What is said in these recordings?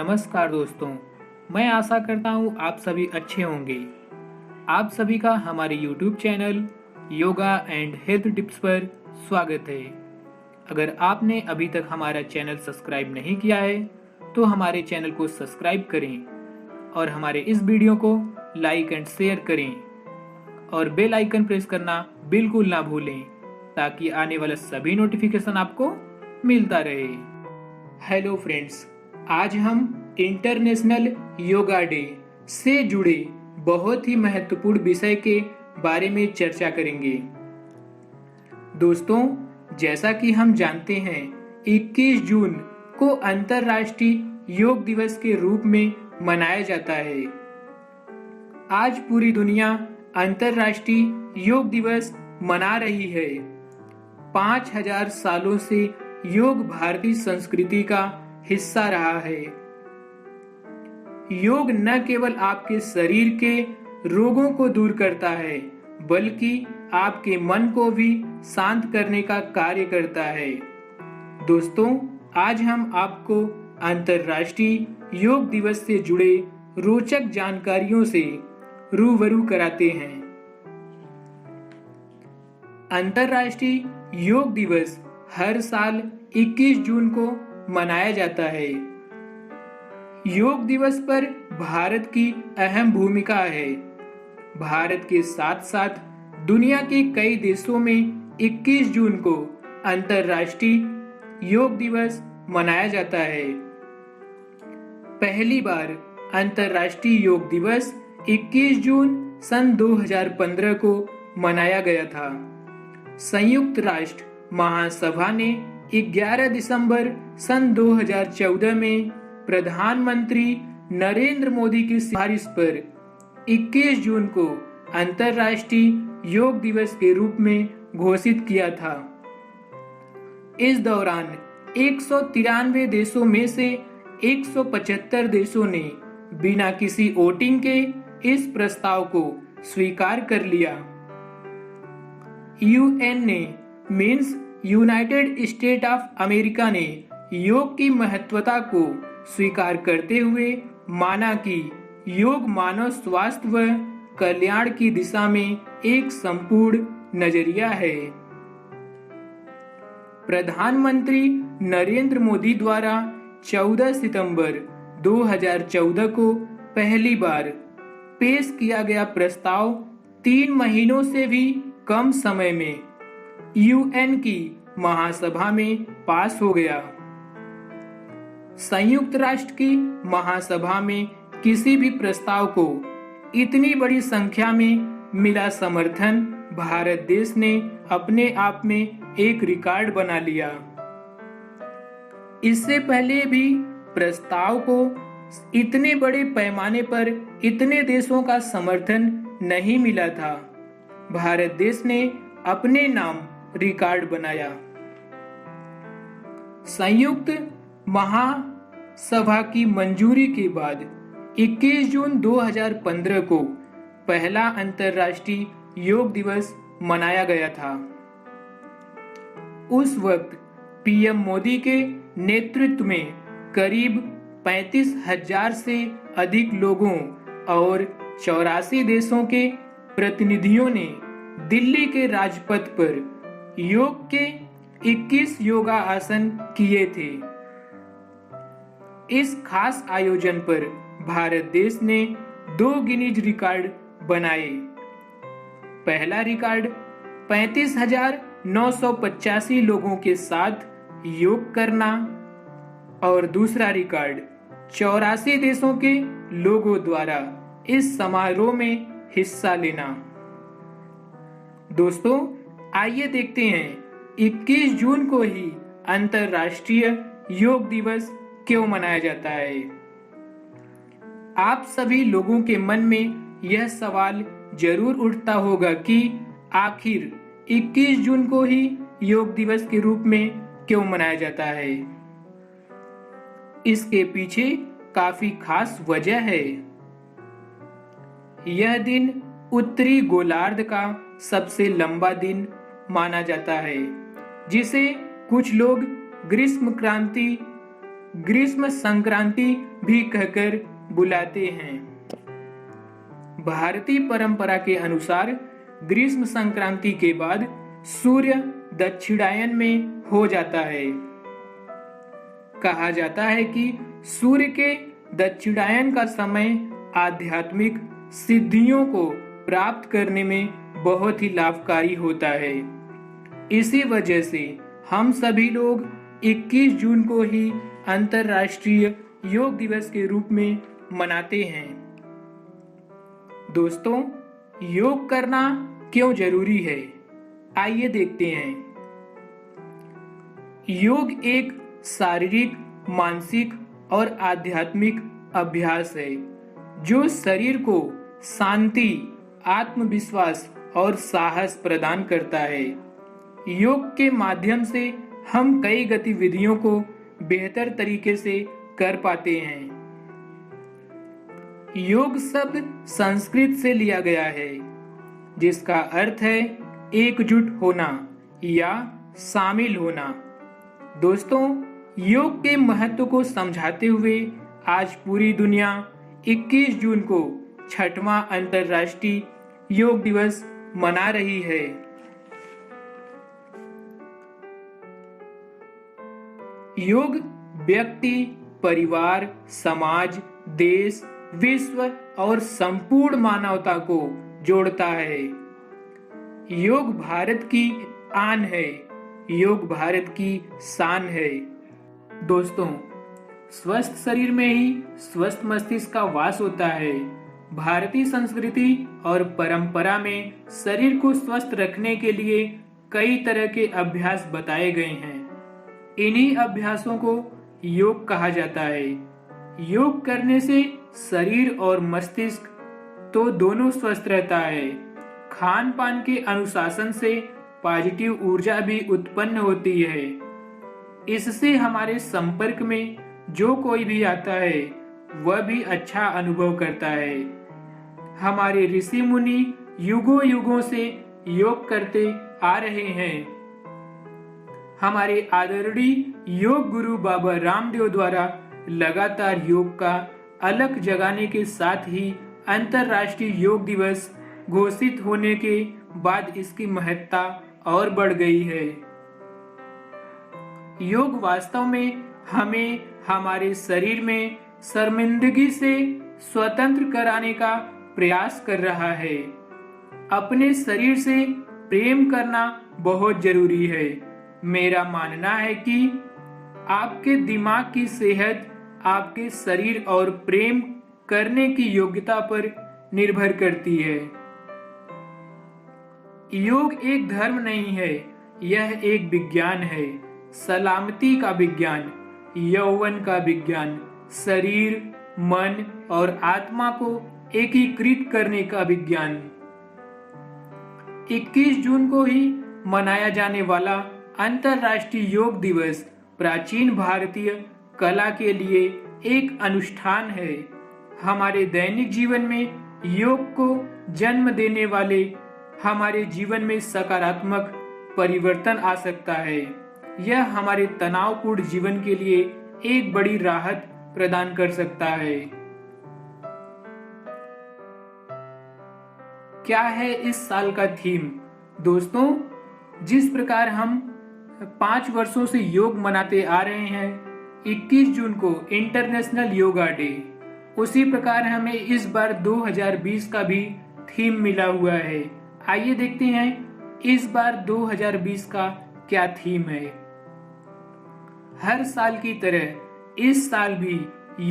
नमस्कार दोस्तों, मैं आशा करता हूँ आप सभी अच्छे होंगे। आप सभी का हमारे YouTube channel yoga and health tips पर स्वागत है। अगर आपने अभी तक हमारा चैनल सब्सक्राइब नहीं किया है तो हमारे चैनल को सब्सक्राइब करें और हमारे इस वीडियो को लाइक एंड शेयर करें और बेल आइकन प्रेस करना बिल्कुल ना भूलें ताकि आने वाला सभी नोटिफिकेशन आपको मिलता रहे। हेलो फ्रेंड्स, आज हम इंटरनेशनल योगा डे से जुड़े बहुत ही महत्वपूर्ण विषय के बारे में चर्चा करेंगे। दोस्तों, जैसा कि हम जानते हैं 21 जून को अंतर्राष्ट्रीय योग दिवस के रूप में मनाया जाता है। आज पूरी दुनिया अंतर्राष्ट्रीय योग दिवस मना रही है। 5000 सालों से योग भारतीय संस्कृति का हिस्सा रहा है। योग न केवल आपके शरीर के रोगों को दूर करता है बल्कि आपके मन को भी शांत करने का कार्य करता है। दोस्तों, आज हम आपको अंतर्राष्ट्रीय योग दिवस से जुड़े रोचक जानकारियों से रूबरू कराते हैं। अंतर्राष्ट्रीय योग दिवस हर साल 21 जून को मनाया जाता है। योग दिवस पर भारत की अहम भूमिका है। भारत के साथ साथ दुनिया के कई देशों में 21 जून को अंतर्राष्ट्रीय योग दिवस मनाया जाता है। पहली बार अंतर्राष्ट्रीय योग दिवस 21 जून सन 2015 को मनाया गया था। संयुक्त राष्ट्र महासभा ने 11 दिसंबर सन 2014 में प्रधानमंत्री नरेंद्र मोदी की सिफारिश पर 21 जून को अंतर्राष्ट्रीय योग दिवस के रूप में घोषित किया था। इस दौरान 193 देशों में से 175 देशों ने बिना किसी वोटिंग के इस प्रस्ताव को स्वीकार कर लिया। यूएन ने means United state of America ने योग की महत्वता को स्वीकार करते हुए माना कि योग मानव स्वास्थ्य व कल्याण की दिशा में एक संपूर्ण नजरिया है। प्रधानमंत्री नरेंद्र मोदी द्वारा 14 सितंबर 2014 को पहली बार पेश किया गया प्रस्ताव 3 महीनों से भी कम समय में यूएन की महासभा में पास हो गया। संयुक्त राष्ट्र की महासभा में किसी भी प्रस्ताव को इतनी बड़ी संख्या में मिला समर्थन भारत देश ने अपने आप में एक रिकॉर्ड बना लिया। इससे पहले भी प्रस्ताव को इतने बड़े पैमाने पर इतने देशों का समर्थन नहीं मिला था। भारत देश ने अपने नाम रिकॉर्ड बनाया। संयुक्त महासभा की मंजूरी के बाद 21 जून 2015 को पहला अंतर्राष्ट्रीय योग दिवस मनाया गया था। उस वक्त पीएम मोदी के नेतृत्व में करीब 35,000 से अधिक लोगों और 84 देशों के प्रतिनिधियों ने दिल्ली के राजपथ पर योग के 21 योगा आसन किए थे। इस खास आयोजन पर भारत देश ने 2 गिनीज रिकॉर्ड बनाए। पहला रिकॉर्ड 35,985 लोगों के साथ योग करना और दूसरा रिकॉर्ड 84 देशों के लोगों द्वारा इस समारोह में हिस्सा लेना। दोस्तों, आइए देखते हैं 21 जून को ही अंतर्राष्ट्रीय योग दिवस क्यों मनाया जाता है। आप सभी लोगों के मन में यह सवाल जरूर उठता होगा कि आखिर 21 जून को ही योग दिवस के रूप में क्यों मनाया जाता है। इसके पीछे काफी खास वजह है। यह दिन उत्तरी गोलार्ध का सबसे लंबा दिन माना जाता है, जिसे कुछ लोग ग्रीष्म क्रांति ग्रीष्म संक्रांति भी कहकर बुलाते हैं। भारतीय परंपरा के अनुसार ग्रीष्म संक्रांति के बाद सूर्य दक्षिणायन में हो जाता है। कहा जाता है कि सूर्य के दक्षिणायन का समय आध्यात्मिक सिद्धियों को प्राप्त करने में बहुत ही लाभकारी होता है। इसी वजह से हम सभी लोग 21 जून को ही अंतर्राष्ट्रीय योग दिवस के रूप में मनाते हैं। दोस्तों, योग करना क्यों जरूरी है, आइए देखते हैं। योग एक शारीरिक, मानसिक और आध्यात्मिक अभ्यास है जो शरीर को शांति, आत्मविश्वास और साहस प्रदान करता है। योग के माध्यम से हम कई गतिविधियों को बेहतर तरीके से कर पाते हैं। योग शब्द संस्कृत से लिया गया है जिसका अर्थ है एकजुट होना या शामिल होना। दोस्तों, योग के महत्व को समझाते हुए आज पूरी दुनिया 21 जून को 6वां अंतर्राष्ट्रीय योग दिवस मना रही है। योग व्यक्ति, परिवार, समाज, देश, विश्व और संपूर्ण मानवता को जोड़ता है। योग भारत की आन है, योग भारत की शान है। दोस्तों, स्वस्थ शरीर में ही स्वस्थ मस्तिष्क का वास होता है। भारतीय संस्कृति और परंपरा में शरीर को स्वस्थ रखने के लिए कई तरह के अभ्यास बताए गए हैं। इन्हीं अभ्यासों को योग कहा जाता है। योग करने से शरीर और मस्तिष्क तो दोनों स्वस्थ रहता है। खान पान के अनुशासन से पॉजिटिव ऊर्जा भी उत्पन्न होती है। इससे हमारे संपर्क में जो कोई भी आता है वह भी अच्छा अनुभव करता है। हमारे ऋषि मुनि युगों युगों से योग करते आ रहे हैं। हमारे आदरणीय योग गुरु बाबा रामदेव द्वारा लगातार योग का अलख जगाने के साथ ही अंतर्राष्ट्रीय योग दिवस घोषित होने के बाद इसकी महत्ता और बढ़ गई है। योग वास्तव में हमें हमारे शरीर में शर्मिंदगी से स्वतंत्र कराने का प्रयास कर रहा है। अपने शरीर से प्रेम करना बहुत जरूरी है। मेरा मानना है कि आपके दिमाग की सेहत आपके शरीर और प्रेम करने की योग्यता पर निर्भर करती है। योग एक धर्म नहीं है, यह एक विज्ञान है। सलामती का विज्ञान, यौवन का विज्ञान, शरीर, मन और आत्मा को एकीकृत करने का विज्ञान। 21 जून को ही मनाया जाने वाला अंतर्राष्ट्रीय योग दिवस प्राचीन भारतीय कला के लिए एक अनुष्ठान है। हमारे दैनिक जीवन में योग को जन्म देने वाले हमारे जीवन में सकारात्मक परिवर्तन आ सकता है। यह हमारे तनावपूर्ण जीवन के लिए एक बड़ी राहत प्रदान कर सकता है। क्या है इस साल का थीम? दोस्तों, जिस प्रकार हम 5 वर्षों से योग मनाते आ रहे हैं, 21 जून को इंटरनेशनल योगा डे, उसी प्रकार हमें इस बार 2020 का भी थीम मिला हुआ है। आइए देखते हैं इस बार 2020 का क्या थीम है। हर साल की तरह इस साल भी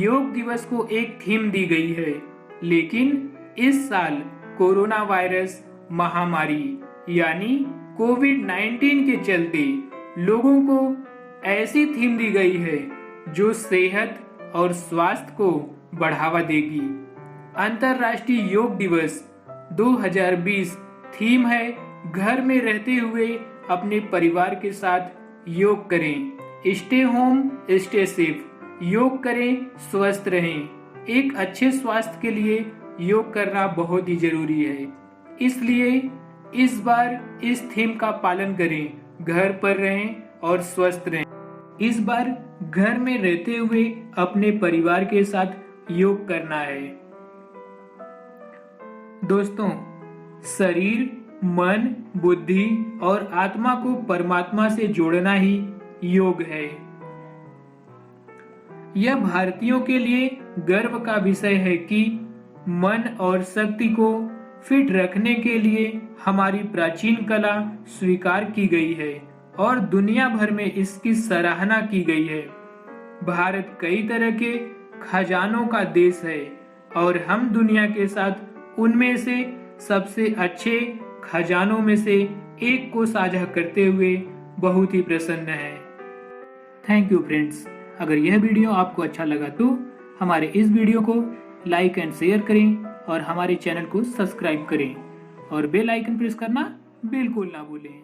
योग दिवस को एक थीम दी गई है, लेकिन इस साल कोरोना वायरस महामारी यानी कोविड-19 के चलते लोगों को ऐसी थीम दी गई है जो सेहत और स्वास्थ्य को बढ़ावा देगी। अंतर्राष्ट्रीय योग दिवस 2020 थीम है घर में रहते हुए अपने परिवार के साथ योग करें। Stay home, stay safe. योग करें, स्वस्थ रहें। एक अच्छे स्वास्थ्य के लिए योग करना बहुत ही जरूरी है। इसलिए इस बार इस थीम का पालन करें, घर पर रहें और स्वस्थ रहें। इस बार घर में रहते हुए अपने परिवार के साथ योग करना है। दोस्तों, शरीर, मन, बुद्धि और आत्मा को परमात्मा से जोड़ना ही योग है। यह भारतीयों के लिए गर्व का विषय है कि मन और शक्ति को फिट रखने के लिए हमारी प्राचीन कला स्वीकार की गई है और दुनिया भर में इसकी सराहना की गई है। भारत कई तरह के खजानों का देश है और हम दुनिया के साथ उनमें से सबसे अच्छे खजानों में से एक को साझा करते हुए बहुत ही प्रसन्न है। Thank you friends. अगर यह वीडियो आपको अच्छा लगा तो हमारे इस वीडियो को लाइक एंड शेयर करें और हमारे चैनल को सब्सक्राइब करें और बेल आइकन प्रेस करना बिल्कुल ना भूलें।